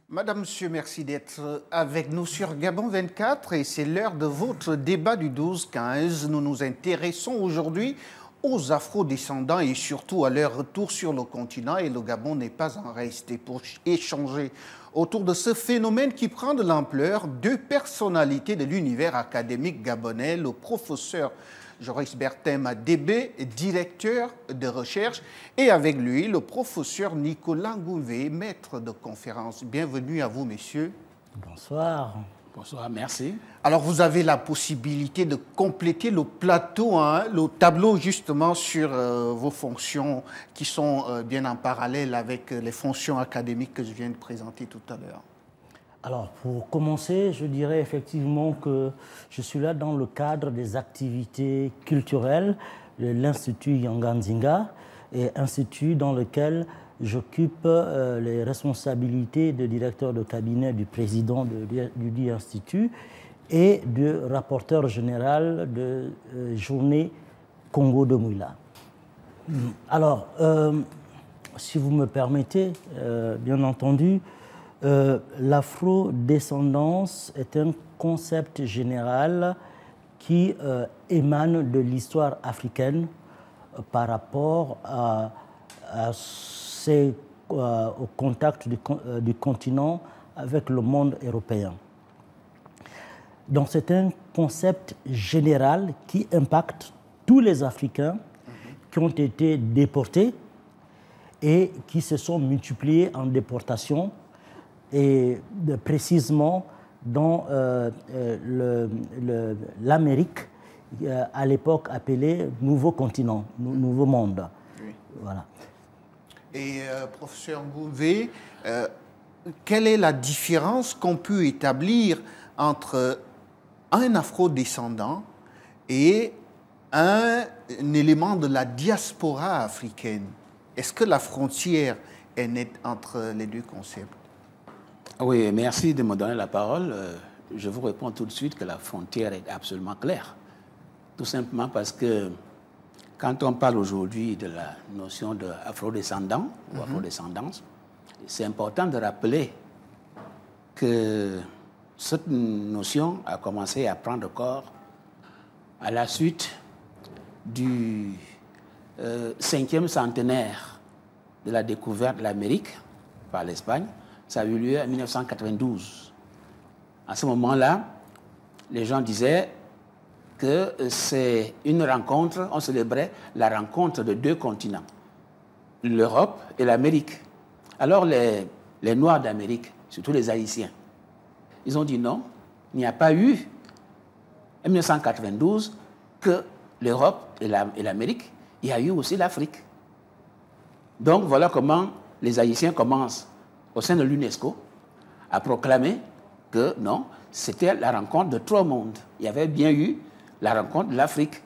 Madame, Monsieur, merci d'être avec nous sur Gabon 24 et c'est l'heure de votre débat du 12-15. Nous nous intéressons aujourd'hui aux afro-descendants et surtout à leur retour sur le continent et le Gabon n'est pas en reste. Pour échanger autour de ce phénomène qui prend de l'ampleur, deux personnalités de l'univers académique gabonais, le professeur Joris Bertin Madébé, directeur de recherche, et avec lui, le professeur Nicolas Ngouvé, maître de conférence. Bienvenue à vous, messieurs. Bonsoir. Bonsoir, merci. Alors, vous avez la possibilité de compléter le plateau, le tableau justement sur vos fonctions qui sont bien en parallèle avec les fonctions académiques que je viens de présenter tout à l'heure. Alors, pour commencer, je dirais effectivement que je suis là dans le cadre des activités culturelles de l'Institut Yanganzinga, et institut dans lequel j'occupe les responsabilités de directeur de cabinet du président du dit institut et de rapporteur général de Journée Congo de Mouila. Alors, si vous me permettez, bien entendu, l'afro-descendance est un concept général qui émane de l'histoire africaine par rapport au contact du continent avec le monde européen. Donc c'est un concept général qui impacte tous les Africains qui ont été déportés et qui se sont multipliés en déportation, et précisément dans l'Amérique, à l'époque appelée Nouveau Continent, Nouveau Monde. Oui. Voilà. Et professeur Ngouvé, quelle est la différence qu'on peut établir entre un afro-descendant et un élément de la diaspora africaine? Est-ce que la frontière est nette entre les deux concepts? Oui, merci de me donner la parole. Je vous réponds tout de suite que la frontière est absolument claire. Tout simplement parce que quand on parle aujourd'hui de la notion d'afro-descendant ou afro-descendance, c'est important de rappeler que cette notion a commencé à prendre corps à la suite du 5e centenaire de la découverte de l'Amérique par l'Espagne. Ça a eu lieu en 1992. À ce moment-là, les gens disaient que c'est une rencontre, on célébrait la rencontre de deux continents, l'Europe et l'Amérique. Alors les Noirs d'Amérique, surtout les Haïtiens, ils ont dit non, il n'y a pas eu en 1992 que l'Europe et l'Amérique, il y a eu aussi l'Afrique. Donc voilà comment les Haïtiens commencent au sein de l'UNESCO à proclamer que non, c'était la rencontre de trois mondes. Il y avait bien eu la rencontre de l'Afrique.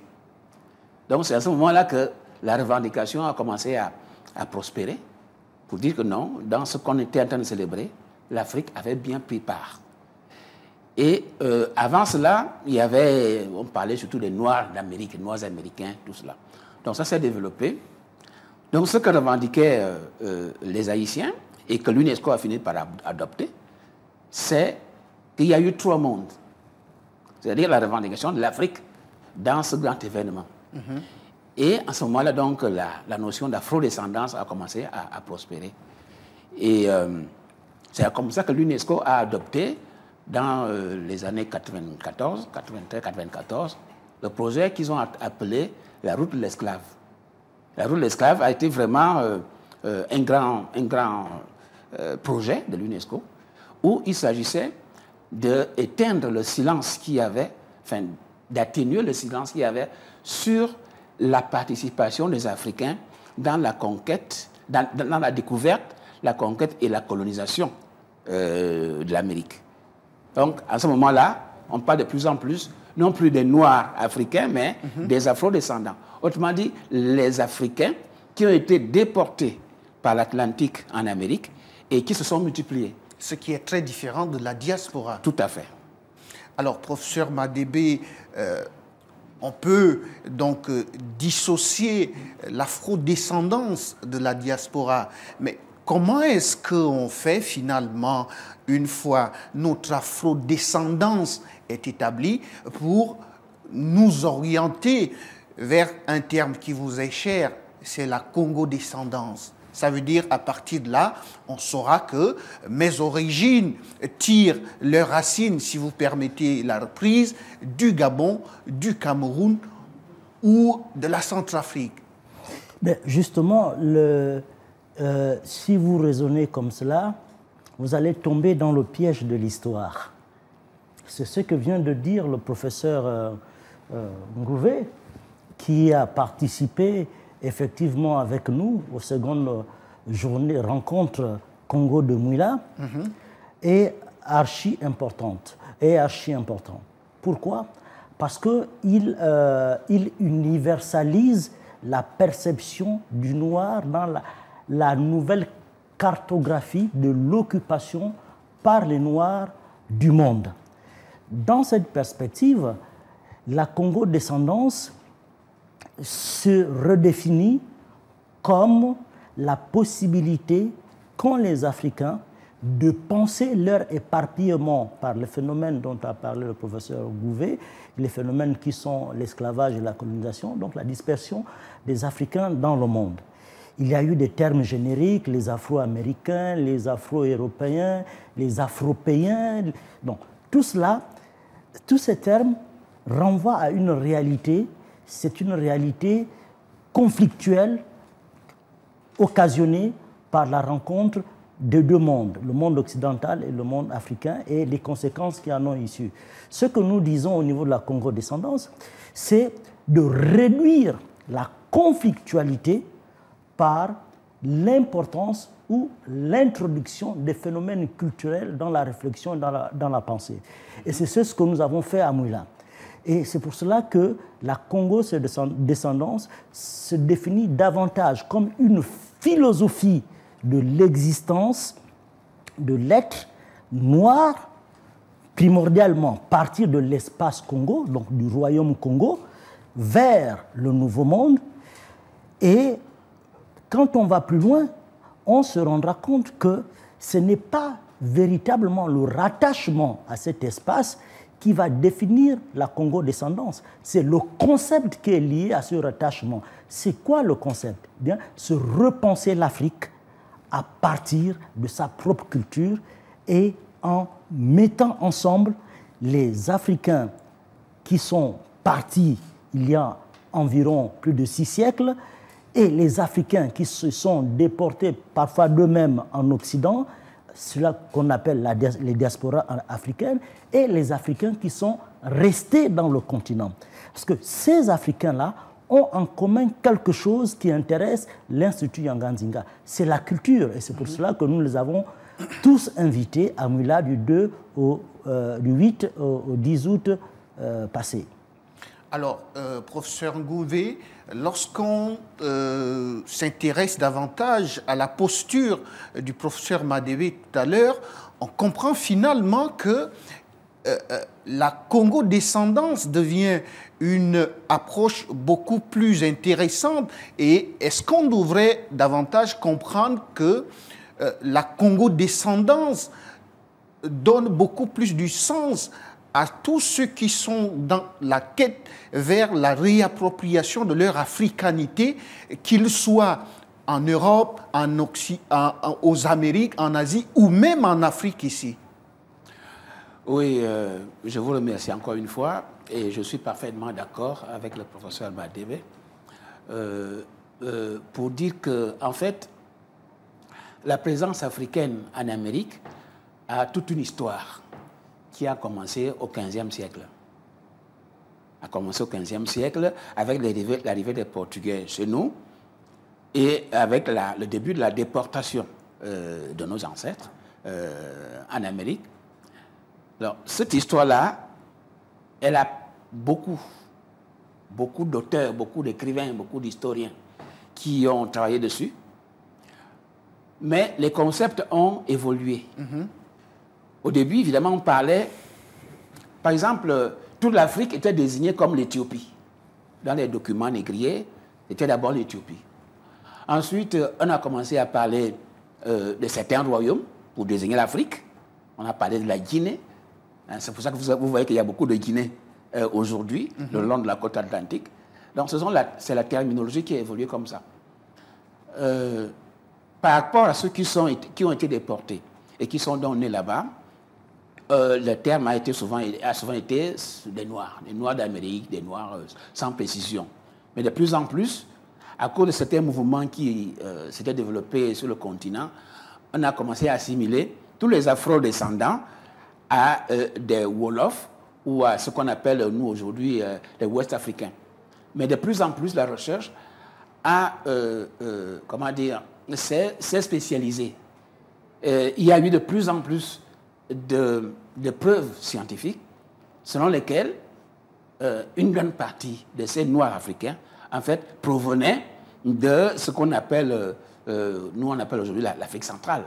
Donc c'est à ce moment-là que la revendication a commencé à prospérer pour dire que non, dans ce qu'on était en train de célébrer, l'Afrique avait bien pris part. Et avant cela, on parlait surtout des Noirs d'Amérique, des Noirs américains, tout cela. Donc ça s'est développé. Donc ce que revendiquaient les Haïtiens, et que l'UNESCO a fini par adopter, c'est qu'il y a eu trois mondes. C'est-à-dire la revendication de l'Afrique dans ce grand événement. Et à ce moment-là, donc, la notion d'afro-descendance a commencé à prospérer. Et c'est comme ça que l'UNESCO a adopté, dans les années 94, 93, 94, le projet qu'ils ont appelé la route de l'esclave. La route de l'esclave a été vraiment un grand projet de l'UNESCO où il s'agissait d'éteindre le silence qu'il y avait, enfin d'atténuer le silence qu'il y avait sur la participation des Africains dans la conquête, dans la découverte, la conquête et la colonisation de l'Amérique. Donc à ce moment-là, on parle de plus en plus, non plus des Noirs africains, mais des afro-descendants. Autrement dit, les Africains qui ont été déportés par l'Atlantique en Amérique et qui se sont multipliés. Ce qui est très différent de la diaspora. Tout à fait. Alors, professeur Madébé, on peut donc dissocier l'afro-descendance de la diaspora, mais comment est-ce qu'on fait finalement, une fois notre afrodescendance est établie, pour nous orienter vers un terme qui vous est cher, c'est la Congo-descendance. Ça veut dire, à partir de là, on saura que mes origines tirent leurs racines, si vous permettez la reprise, du Gabon, du Cameroun ou de la Centrafrique. Mais justement, si vous raisonnez comme cela, vous allez tomber dans le piège de l'histoire. C'est ce que vient de dire le professeur Ngouvé, qui a participé effectivement avec nous aux secondes journées rencontre Congo de Mouila, est archi importante. Pourquoi? Parce qu'il universalise la perception du noir dans la nouvelle cartographie de l'occupation par les Noirs du monde. Dans cette perspective, la Congo-descendance se redéfinit comme la possibilité qu'ont les Africains de penser leur éparpillement par les phénomènes dont a parlé le professeur Gouvet, les phénomènes qui sont l'esclavage et la colonisation, donc la dispersion des Africains dans le monde. Il y a eu des termes génériques, les Afro-Américains, les Afro-Européens, les Afropéens. Donc, tout cela, tous ces termes renvoient à une réalité. C'est une réalité conflictuelle occasionnée par la rencontre de deux mondes, le monde occidental et le monde africain, et les conséquences qui en ont issu. Ce que nous disons au niveau de la Congo-descendance, c'est de réduire la conflictualité par l'importance ou l'introduction des phénomènes culturels dans la réflexion, dans la pensée. Et c'est ce que nous avons fait à Mouila. Et c'est pour cela que la Congo-descendance se définit davantage comme une philosophie de l'existence, de l'être noir, primordialement partir de l'espace Congo, donc du royaume Congo, vers le Nouveau Monde. Et quand on va plus loin, on se rendra compte que ce n'est pas véritablement le rattachement à cet espace qui va définir la Congo-descendance. C'est le concept qui est lié à ce rattachement. C'est quoi le concept? Bien, se repenser l'Afrique à partir de sa propre culture et en mettant ensemble les Africains qui sont partis il y a environ plus de 6 siècles et les Africains qui se sont déportés parfois d'eux-mêmes en Occident, cela qu'on appelle les diasporas africaines, et les Africains qui sont restés dans le continent. Parce que ces Africains-là ont en commun quelque chose qui intéresse l'Institut Yanganzinga. C'est la culture, et c'est pour cela que nous les avons tous invités à Mouila du 8 au 10 août passé. Alors, professeur Ngouvé, lorsqu'on s'intéresse davantage à la posture du professeur Madébé tout à l'heure, on comprend finalement que la Congo-descendance devient une approche beaucoup plus intéressante. Et est-ce qu'on devrait davantage comprendre que la Congo-descendance donne beaucoup plus du sens à tous ceux qui sont dans la quête vers la réappropriation de leur africanité, qu'ils soient en Europe, aux Amériques, en Asie ou même en Afrique ici? Oui, je vous remercie encore une fois et je suis parfaitement d'accord avec le professeur Madébé pour dire que, en fait, la présence africaine en Amérique a toute une histoire qui a commencé au XVe siècle. A commencé au XVe siècle avec l'arrivée des Portugais chez nous et avec le début de la déportation de nos ancêtres en Amérique. Alors, cette histoire-là, elle a beaucoup d'auteurs, beaucoup d'écrivains, beaucoup d'historiens qui ont travaillé dessus. Mais les concepts ont évolué. Au début, évidemment, on parlait, par exemple, toute l'Afrique était désignée comme l'Éthiopie. Dans les documents négriers, c'était d'abord l'Éthiopie. Ensuite, on a commencé à parler de certains royaumes pour désigner l'Afrique. On a parlé de la Guinée. C'est pour ça que vous voyez qu'il y a beaucoup de Guinée aujourd'hui, le long de la côte atlantique. Donc c'est la terminologie qui a évolué comme ça. Par rapport à ceux qui ont été déportés et qui sont donc nés là-bas, le terme a souvent été des Noirs d'Amérique, des Noirs sans précision. Mais de plus en plus, à cause de certains mouvements qui s'étaient développés sur le continent, on a commencé à assimiler tous les afro-descendants à des Wolofs ou à ce qu'on appelle, nous, aujourd'hui, les Ouest-Africains. Mais de plus en plus, la recherche s'est spécialisée. Il y a eu de plus en plus de preuves scientifiques selon lesquelles une grande partie de ces Noirs africains, en fait, provenaient de ce qu'on appelle, nous on appelle aujourd'hui l'Afrique centrale.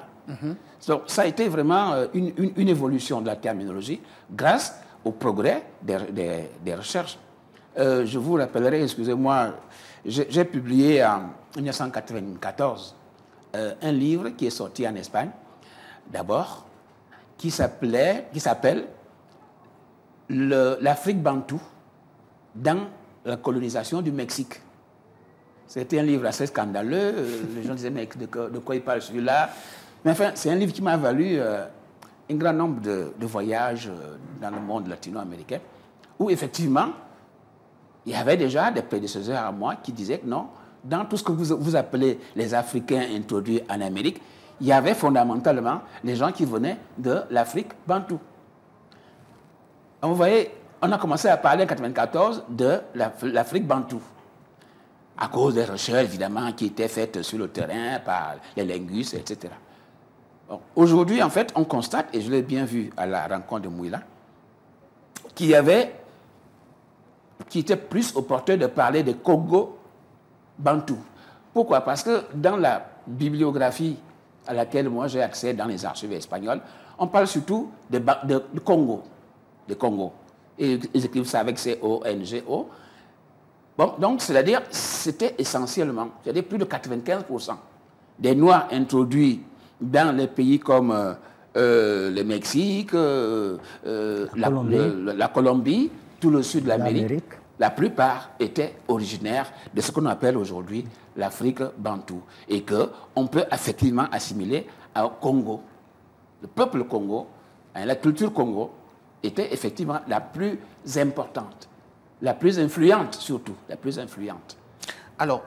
Donc, ça a été vraiment une évolution de la terminologie grâce au progrès des recherches. Je vous rappellerai, excusez-moi, j'ai publié en 1994 un livre qui est sorti en Espagne, d'abord, qui s'appelle l'Afrique bantoue dans la colonisation du Mexique. C'était un livre assez scandaleux. Les gens disaient, mais de quoi il parle celui-là? Mais enfin, c'est un livre qui m'a valu un grand nombre de voyages dans le monde latino-américain, où effectivement, il y avait déjà des prédécesseurs à moi qui disaient que non, dans tout ce que vous appelez les Africains introduits en Amérique, il y avait fondamentalement les gens qui venaient de l'Afrique bantoue. Donc, vous voyez, on a commencé à parler en 1994 de l'Afrique bantoue, à cause des recherches, évidemment, qui étaient faites sur le terrain par les linguistes, etc. Aujourd'hui, en fait, on constate, et je l'ai bien vu à la rencontre de Mouila, qu'il qui était plus opportun de parler de Congo bantou. Pourquoi? Parce que dans la bibliographie à laquelle moi j'ai accès dans les archives espagnoles, on parle surtout de Congo. De Congo. Et ils écrivent ça avec C-O-N-G-O. Bon, donc, c'est-à-dire, c'était essentiellement, c'est-à-dire plus de 95% des Noirs introduits dans les pays comme le Mexique, la Colombie, tout le sud de l'Amérique, la plupart étaient originaires de ce qu'on appelle aujourd'hui l'Afrique bantoue. Et qu'on peut effectivement assimiler au Congo. Le peuple Congo, la culture Congo, était effectivement la plus importante, la plus influente surtout, la plus influente. Alors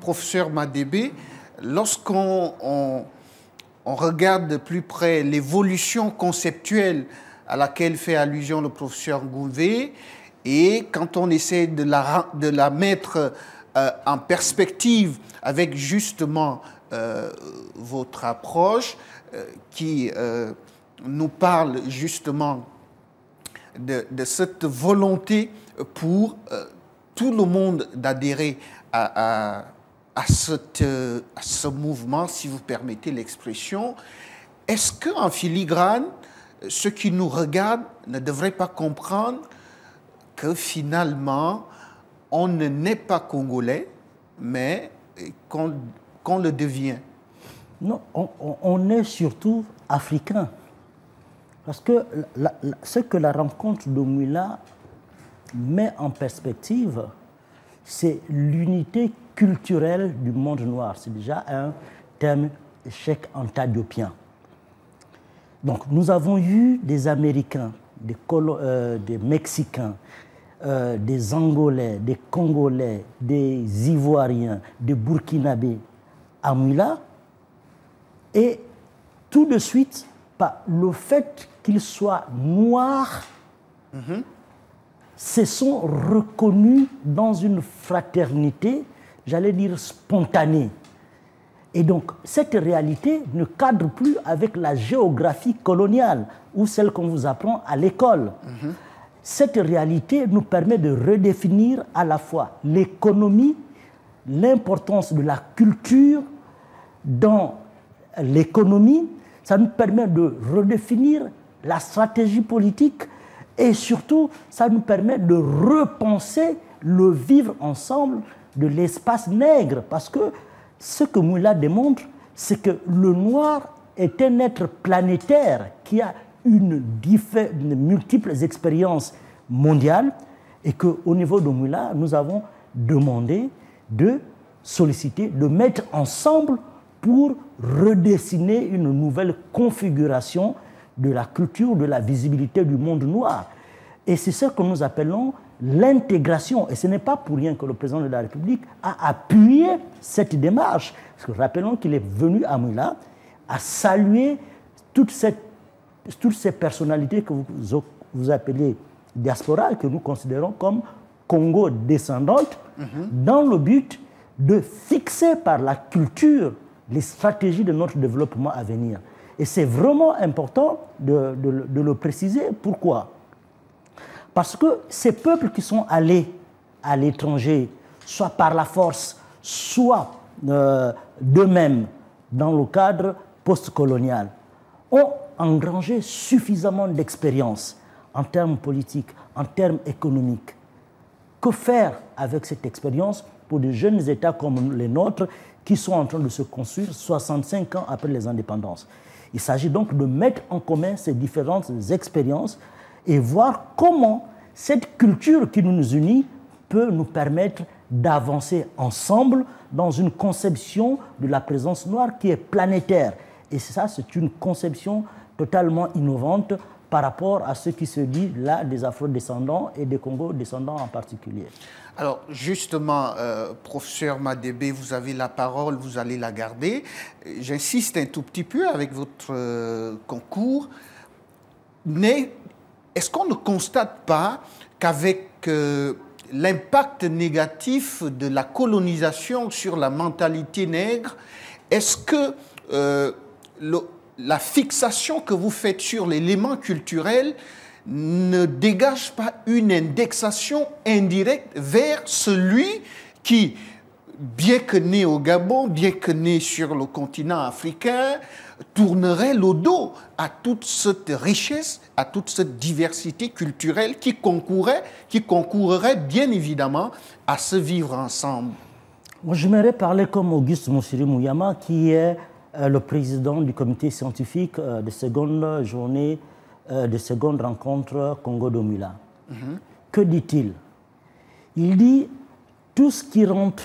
professeur Madébé, lorsqu'on regarde de plus près l'évolution conceptuelle à laquelle fait allusion le professeur Gouvet, et quand on essaie de la mettre en perspective avec justement votre approche qui nous parle justement de cette volonté pour tout le monde d'adhérer à ce mouvement, si vous permettez l'expression, est-ce qu'en filigrane, ceux qui nous regardent ne devraient pas comprendre que finalement, on ne naît pas congolais, mais qu'on le devient? Non, on est surtout africain. Parce que ce que la rencontre de Mouila met en perspective, c'est l'unité culturelle du monde noir. C'est déjà un terme Cheikh Anta Diopien. Donc nous avons eu des Américains, des Mexicains, des Angolais, des Congolais, des Ivoiriens, des Burkinabés à Mouila. Et tout de suite, par le fait qu'ils soient noirs, se sont reconnus dans une fraternité, j'allais dire spontanée. Et donc, cette réalité ne cadre plus avec la géographie coloniale ou celle qu'on vous apprend à l'école. Cette réalité nous permet de redéfinir à la fois l'économie, l'importance de la culture dans l'économie. Ça nous permet de redéfinir la stratégie politique et surtout, ça nous permet de repenser le vivre ensemble de l'espace nègre. Parce que ce que Mouila démontre, c'est que le noir est un être planétaire qui a une multiples expériences mondiales et qu'au niveau de Mouila, nous avons demandé de solliciter, de mettre ensemble pour redessiner une nouvelle configuration de la culture, de la visibilité du monde noir. Et c'est ce que nous appelons l'intégration. Et ce n'est pas pour rien que le président de la République a appuyé cette démarche. Parce que rappelons qu'il est venu à Mouila à saluer toutes ces personnalités que vous appelez diaspora, que nous considérons comme Congo descendantes, dans le but de fixer par la culture les stratégies de notre développement à venir. Et c'est vraiment important de le préciser. Pourquoi? Parce que ces peuples qui sont allés à l'étranger, soit par la force, soit d'eux-mêmes, dans le cadre postcolonial, ont engrangé suffisamment d'expérience en termes politiques, en termes économiques. Que faire avec cette expérience pour des jeunes États comme les nôtres qui sont en train de se construire 65 ans après les indépendances? Il s'agit donc de mettre en commun ces différentes expériences et voir comment cette culture qui nous unit peut nous permettre d'avancer ensemble dans une conception de la présence noire qui est planétaire. Et ça, c'est une conception totalement innovante par rapport à ce qui se dit là des Afro-descendants et des Congo-descendants en particulier. Alors justement, professeur Madébé, vous avez la parole, vous allez la garder. J'insiste un tout petit peu avec votre concours. Mais est-ce qu'on ne constate pas qu'avec l'impact négatif de la colonisation sur la mentalité nègre, est-ce que la fixation que vous faites sur l'élément culturel ne dégage pas une indexation indirecte vers celui qui, bien que né au Gabon, bien que né sur le continent africain, tournerait le dos à toute cette richesse, à toute cette diversité culturelle qui concourrait bien évidemment à se vivre ensemble? Moi, j'aimerais parler comme Auguste Moussiri Mouyama, qui est le président du comité scientifique de seconde journée, de seconde rencontre Congo-Mouila. Que dit-il? Il dit tout ce qui rentre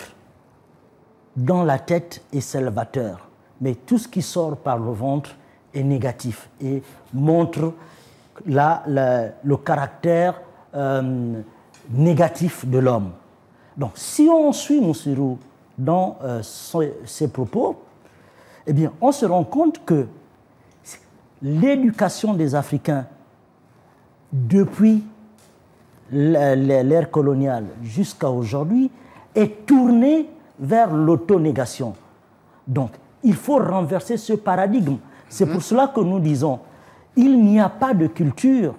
dans la tête est salvateur, mais tout ce qui sort par le ventre est négatif et montre le caractère négatif de l'homme. Donc, si on suit Moussirou dans ses propos, eh bien, on se rend compte que l'éducation des Africains depuis l'ère coloniale jusqu'à aujourd'hui est tournée vers l'autonégation. Donc, il faut renverser ce paradigme. C'est pour cela que nous disons, il n'y a pas de culture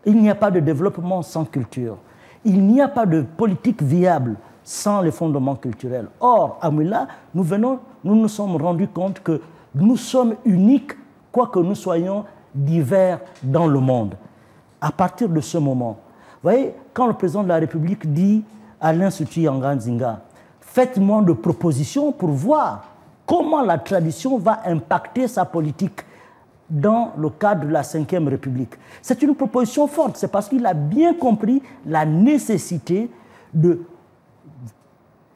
il n'y a pas de développement sans culture. Il n'y a pas de politique viable sans les fondements culturels. Or, à Mouila, nous nous sommes rendus compte que nous sommes uniques, quoique nous soyons divers dans le monde. À partir de ce moment, vous voyez, quand le président de la République dit à l'Institut Yangan Nzinga, faites-moi de propositions pour voir comment la tradition va impacter sa politique dans le cadre de la Ve République. C'est une proposition forte, c'est parce qu'il a bien compris la nécessité de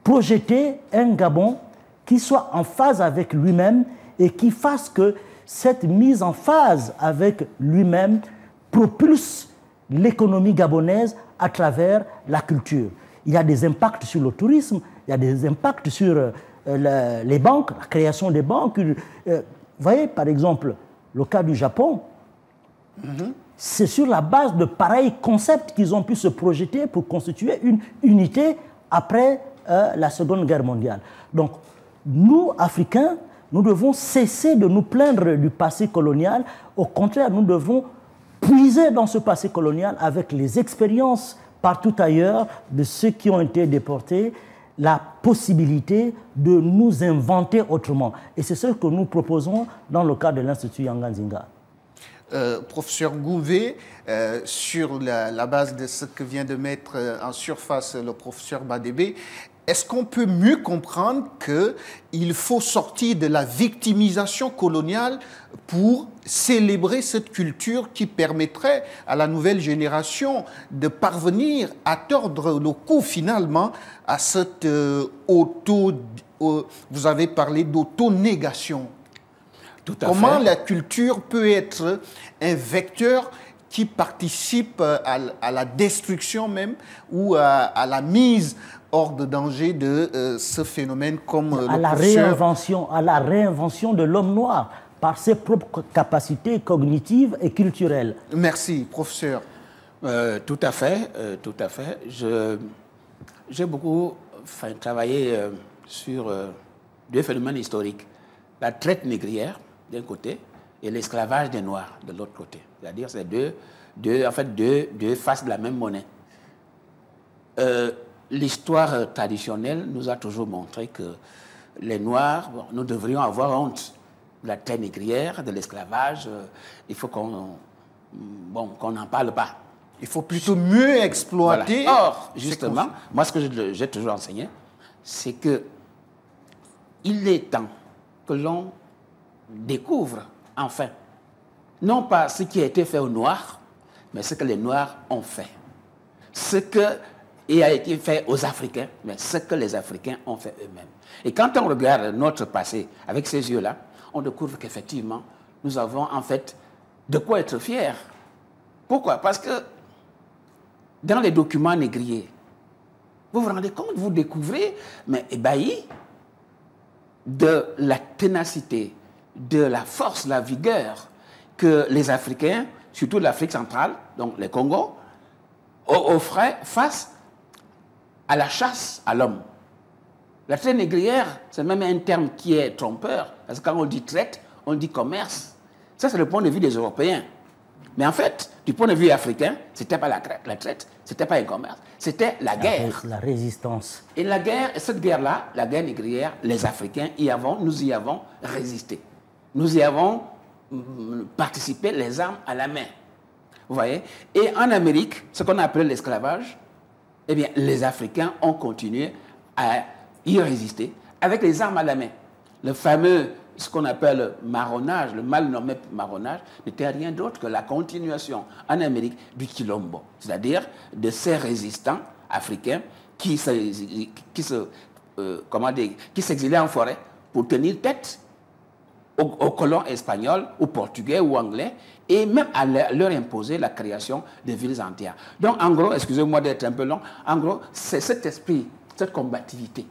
projeter un Gabon qui soit en phase avec lui-même et qui fasse que cette mise en phase avec lui-même propulse l'économie gabonaise à travers la culture. Il y a des impacts sur le tourisme, il y a des impacts sur les banques, la création des banques. Vous voyez, par exemple, le cas du Japon, c'est sur la base de pareils concepts qu'ils ont pu se projeter pour constituer une unité après la Seconde Guerre mondiale. Donc, nous, Africains, nous devons cesser de nous plaindre du passé colonial. Au contraire, nous devons puiser dans ce passé colonial avec les expériences partout ailleurs de ceux qui ont été déportés, la possibilité de nous inventer autrement. Et c'est ce que nous proposons dans le cadre de l'Institut Yangan Nzinga. Professeur Gouvet, sur la base de ce que vient de mettre en surface le professeur Madébé, est-ce qu'on peut mieux comprendre qu'il faut sortir de la victimisation coloniale pour célébrer cette culture qui permettrait à la nouvelle génération de parvenir à tordre le cou finalement à cette vous avez parlé d'auto-négation. Tout à Comment fait. la culture peut être un vecteur qui participe à la destruction même ou à la mise hors de danger de ce phénomène comme à la réinvention de l'homme noir par ses propres capacités cognitives et culturelles. Merci, professeur. Tout à fait, tout à fait. J'ai beaucoup travaillé sur deux phénomènes historiques. La traite négrière, d'un côté, et l'esclavage des Noirs, de l'autre côté. C'est-à-dire c'est deux faces de la même monnaie. L'histoire traditionnelle nous a toujours montré que les Noirs, nous devrions avoir honte de la traite négrière, de l'esclavage. Il faut qu'on n'en parle pas. Il faut plutôt mieux exploiter. Voilà. Or, justement, moi, ce que j'ai toujours enseigné, c'est que il est temps que l'on découvre, enfin, non pas ce qui a été fait aux Noirs, mais ce que les Noirs ont fait. Ce qui a été fait aux Africains, mais ce que les Africains ont fait eux-mêmes. Et quand on regarde notre passé avec ces yeux-là, on découvre qu'effectivement, nous avons en fait de quoi être fiers. Pourquoi? Parce que dans les documents négriers, vous vous rendez compte, vous découvrez, mais ébahi, de la ténacité, de la force, la vigueur que les Africains, surtout l'Afrique centrale, donc les Congos, offraient face à la chasse à l'homme. La traite négrière, c'est même un terme qui est trompeur, parce que quand on dit traite, on dit commerce. Ça, c'est le point de vue des Européens. Mais en fait, du point de vue africain, ce n'était pas la traite, ce n'était pas un commerce, c'était la guerre. La résistance. Et la guerre, cette guerre-là, la guerre négrière, les Africains nous y avons résisté. Nous y avons participé les armes à la main. Vous voyez? Et en Amérique, ce qu'on appelle l'esclavage, eh bien, les Africains ont continué à y résister avec les armes à la main. Le fameux, ce qu'on appelle marronnage, le mal nommé marronnage, n'était rien d'autre que la continuation en Amérique du quilombo, c'est-à-dire de ces résistants africains qui s'exilaient en forêt pour tenir tête aux colons espagnols, ou portugais, ou anglais, et même à leur imposer la création de villes entières. Donc, en gros, excusez-moi d'être un peu long, en gros, c'est cet esprit, cette combativité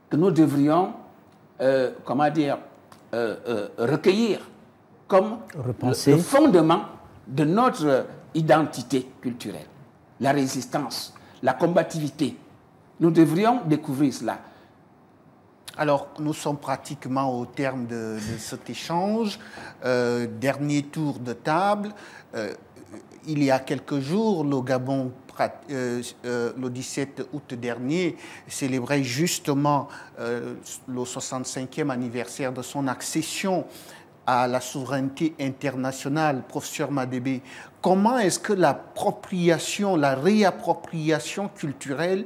que nous devrions, recueillir comme le fondement de notre identité culturelle. La résistance, la combativité. Nous devrions découvrir cela. Alors, nous sommes pratiquement au terme de cet échange. Dernier tour de table. Il y a quelques jours, le Gabon, le 17 août dernier, célébrait justement le 65e anniversaire de son accession à la souveraineté internationale. Professeur Madébé, comment est-ce que l'appropriation, la réappropriation culturelle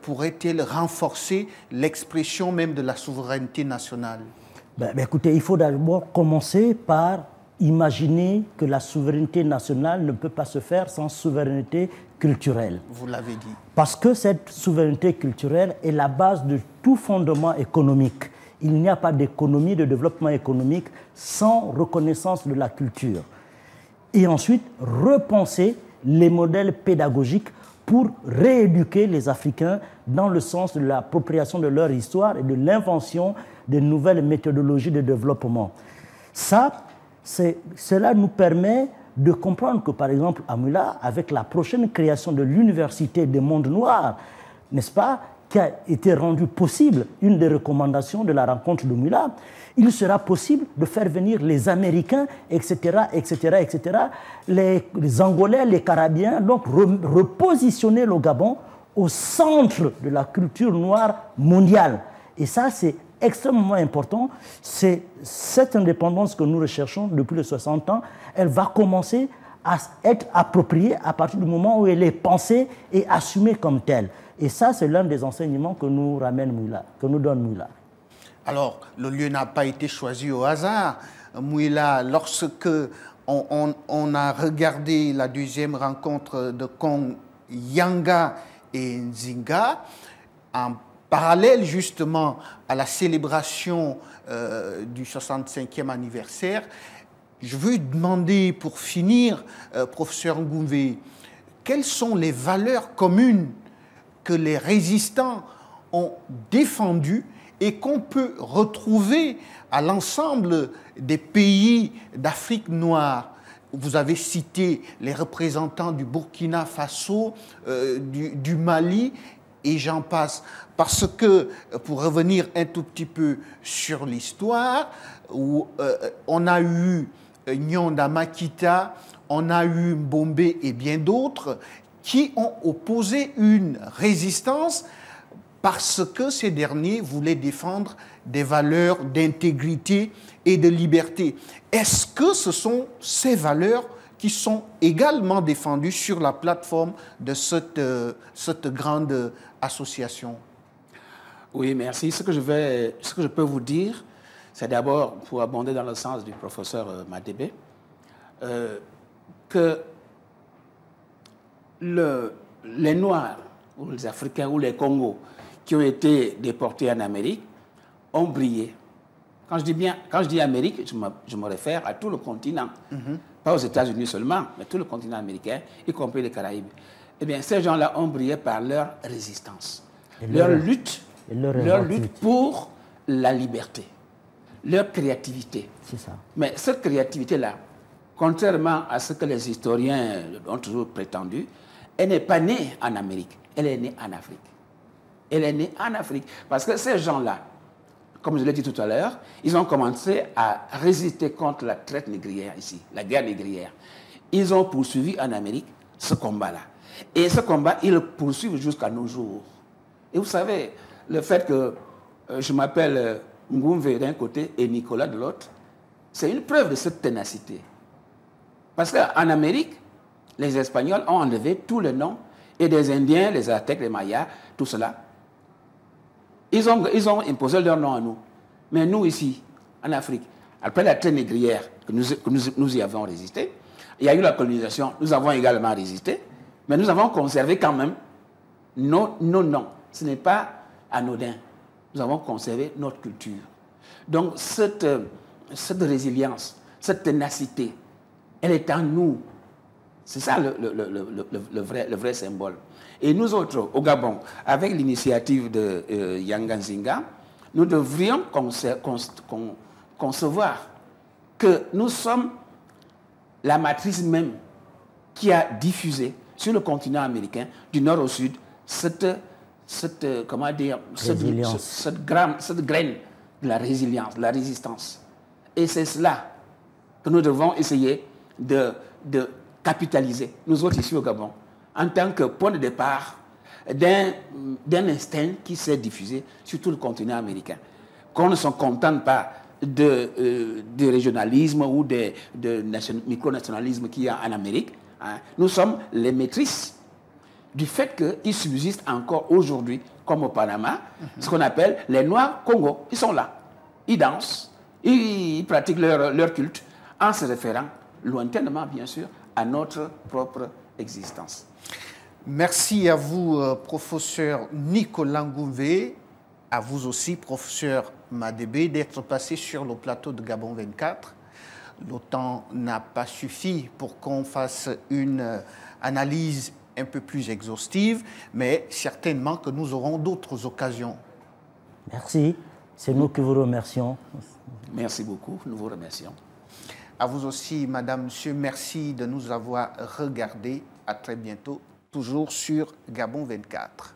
pourrait-elle renforcer l'expression même de la souveraineté nationale? Écoutez, il faut d'abord commencer par imaginer que la souveraineté nationale ne peut pas se faire sans souveraineté culturelle. Vous l'avez dit. Parce que cette souveraineté culturelle est la base de tout fondement économique. Il n'y a pas d'économie, de développement économique sans reconnaissance de la culture. Et ensuite, repenser les modèles pédagogiques pour rééduquer les Africains dans le sens de l'appropriation de leur histoire et de l'invention de nouvelles méthodologies de développement. Cela nous permet de comprendre que, par exemple, à Mula, avec la prochaine création de l'Université des mondes noirs, n'est-ce pas, qui a été rendue possible, une des recommandations de la rencontre de Mula, il sera possible de faire venir les Américains, etc., etc., etc., les Angolais, les Carabiens, donc repositionner le Gabon au centre de la culture noire mondiale. Et ça, c'est extrêmement important. C'est cette indépendance que nous recherchons depuis les 60 ans, elle va commencer à être appropriée à partir du moment où elle est pensée et assumée comme telle. Et ça, c'est l'un des enseignements que nous ramène Mouila, que nous donne Mouila. Alors, le lieu n'a pas été choisi au hasard. Mouila, lorsque on a regardé la deuxième rencontre de Kong, Yanga et Nzinga, en parallèle justement à la célébration du 65e anniversaire, je veux demander pour finir, professeur Ngouvé, quelles sont les valeurs communes que les résistants ont défendues et qu'on peut retrouver à l'ensemble des pays d'Afrique noire? Vous avez cité les représentants du Burkina Faso, du Mali, et j'en passe. Parce que, pour revenir un tout petit peu sur l'histoire, où on a eu Nyanda Makita, on a eu Mbombe et bien d'autres qui ont opposé une résistance parce que ces derniers voulaient défendre des valeurs d'intégrité et de liberté. Est-ce que ce sont ces valeurs qui sont également défendues sur la plateforme de cette grande association? Oui, merci. Ce que je peux vous dire, c'est d'abord, pour abonder dans le sens du professeur Madébé, que les Noirs, ou les Africains, ou les Congos, qui ont été déportés en Amérique, ont brillé. Quand je dis Amérique, je me réfère à tout le continent. Pas aux États-Unis seulement, mais tout le continent américain, y compris les Caraïbes. Eh bien, ces gens-là ont brillé par leur résistance, leur lutte pour la liberté, leur créativité. C'est ça. Mais cette créativité-là, contrairement à ce que les historiens ont toujours prétendu, elle n'est pas née en Amérique, elle est née en Afrique. Elle est née en Afrique. Parce que ces gens-là, comme je l'ai dit tout à l'heure, ils ont commencé à résister contre la traite négrière ici, la guerre négrière. Ils ont poursuivi en Amérique ce combat-là. Et ce combat, ils le poursuivent jusqu'à nos jours. Et vous savez, le fait que je m'appelle Ngouvé d'un côté et Nicolas de l'autre, c'est une preuve de cette ténacité. Parce qu'en Amérique, les Espagnols ont enlevé tous les noms, et des Indiens, les Aztèques, les Mayas, tout cela. Ils ont imposé leur nom à nous. Mais nous, ici, en Afrique, après la traite négrière, que nous y avons résisté, il y a eu la colonisation, nous avons également résisté, mais nous avons conservé quand même nos noms. Ce n'est pas anodin. Nous avons conservé notre culture. Donc, cette résilience, cette ténacité, elle est en nous. C'est ça le vrai symbole. Et nous autres, au Gabon, avec l'initiative de Yanga Nzinga, nous devrions concevoir que nous sommes la matrice même qui a diffusé sur le continent américain, du nord au sud, cette graine de la résilience, de la résistance. Et c'est cela que nous devons essayer de capitaliser, nous autres ici au Gabon, en tant que point de départ d'un instinct qui s'est diffusé sur tout le continent américain. Qu'on ne se contente pas de régionalisme ou de micronationalisme qu'il y a en Amérique. Hein. Nous sommes les maîtrises du fait qu'il subsiste encore aujourd'hui, comme au Panama, ce qu'on appelle les Noirs Congo. Ils sont là, ils dansent, ils pratiquent leur culte en se référant lointainement, bien sûr, à notre propre existence. Merci à vous, professeur Nicolas Ngouvé, à vous aussi, professeur Madébé, d'être passé sur le plateau de Gabon 24. Le temps n'a pas suffi pour qu'on fasse une analyse un peu plus exhaustive, mais certainement que nous aurons d'autres occasions. Merci, c'est nous qui vous remercions. Merci beaucoup, nous vous remercions. À vous aussi, madame, monsieur, merci de nous avoir regardés. À très bientôt, toujours sur Gabon 24.